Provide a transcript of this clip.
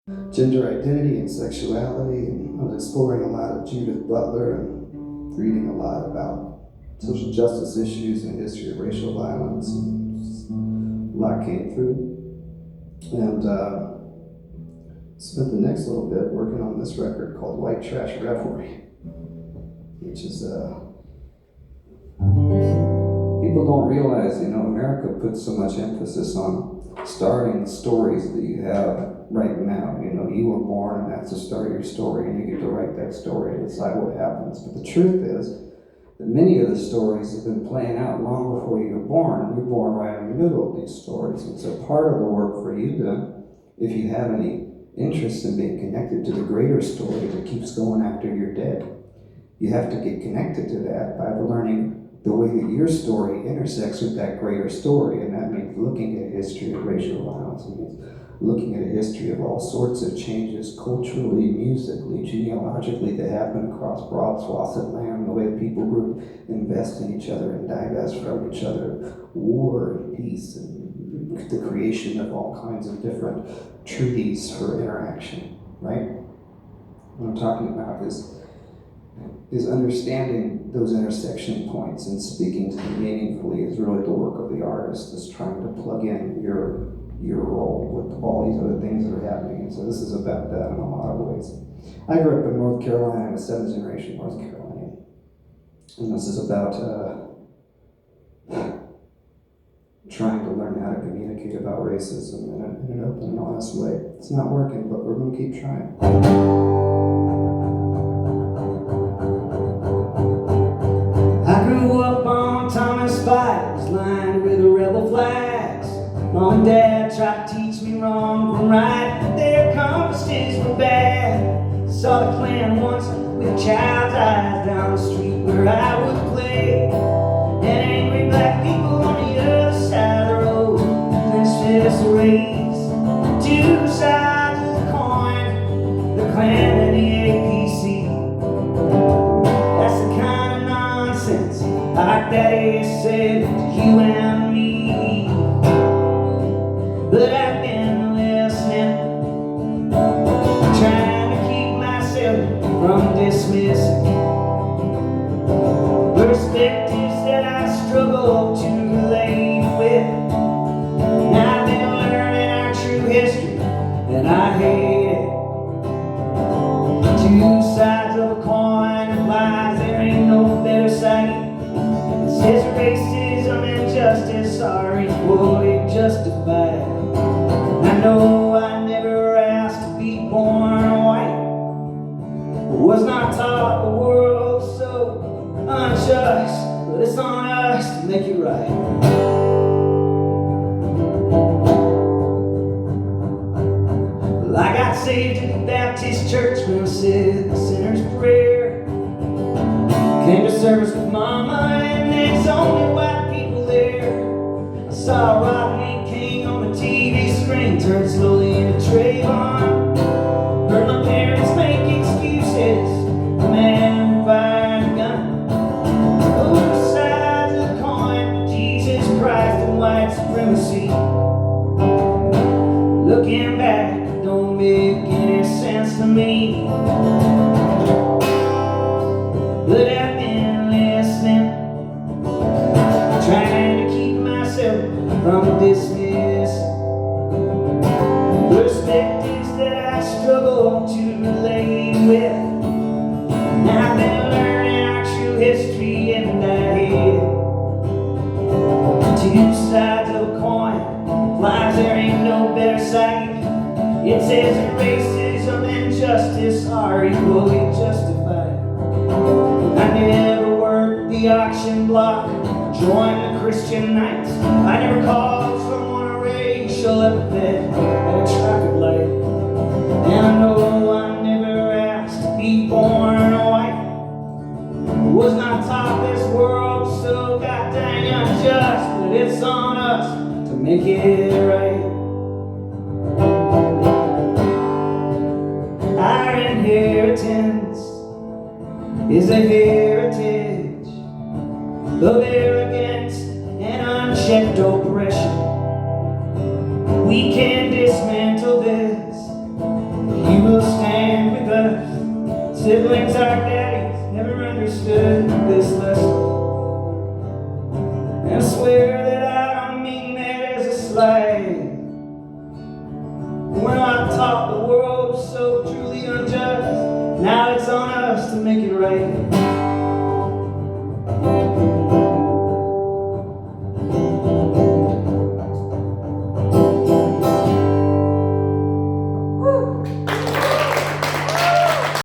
gender identity and sexuality, and I was exploring a lot of Judith Butler and reading a lot about social justice issues and the history of racial violence. And a lot came through, and spent the next little bit working on this record called White Trash Revelry, which is people don't realize, America puts so much emphasis on starting the stories that you have right now. You were born and that's the start of your story, and you get to write that story and decide what happens. But the truth is that many of the stories have been playing out long before you were born. You're born right in the middle of these stories. And so part of the work for you then, if you have any interest in being connected to the greater story that keeps going after you're dead, you have to get connected to that by learning the way that your story intersects with that greater story. And that means looking at a history of racial violence. It means looking at a history of all sorts of changes, culturally, musically, genealogically, that happen across broad swaths of land, the way that people group invest in each other and divest from each other, war and peace, and the creation of all kinds of different treaties for interaction, right? What I'm talking about is understanding those intersection points and speaking to them meaningfully is really the work of the artist, is trying to plug in your role with all these other things that are happening. And so this is about that in a lot of ways. I grew up in North Carolina. I'm a seventh generation North Carolinian. And this is about trying to learn how to communicate about racism in an open and honest way. It's not working, but we're going to keep trying. I grew up on Thomas Fires, lined with rebel flags. Mom and Dad tried to teach me wrong from right, but their compasses were bad. Saw the Klan once with a child's eyes down the street where I would play. And angry black people on the other side of the road, clenched fists raised. Two sides of the coin, the Klan and the APC. That's the kind of nonsense, like Daddy said to you and me. But I've been listening, trying to keep myself from dismissing perspectives that I struggle to relate with. And I've been learning our true history, and I hate it. Two sides of a coin of lies, there ain't no better sight. It says racism and justice are equally justified. I know I never asked to be born white, but was not taught the world so unjust, but it's on us to make it right. Well, I got saved at the Baptist church when I said the sinner's prayer. Came to service with Mama, and there's only white people there. I saw Rodney King on the TV screen turn slowly into Trayvon. Heard my parents make excuses, the man who fired a gun. Both sides of the coin, Jesus Christ and white supremacy. Looking back, it don't make any sense to me. But I've been listening, trying to keep myself from dismiss perspectives that I struggle to relate with. And I've been learning our true history, and I hate it. Two sides of a coin, lies, there ain't no better sight. It says that racism and justice are equally justified. I never worked the auction block, joined the Christian Knights. I never called someone a racial epithet at a traffic light. And I know I never asked to be born white. Was not taught this world so goddamn unjust, but it's on us to make it right. Our inheritance is a heritage of arrogance and unchecked oppression. We can dismantle this Siblings, our daddies, never understood this lesson. And I swear that I don't mean that as a slight. We're not taught the world was so truly unjust. Now it's on us to make it right.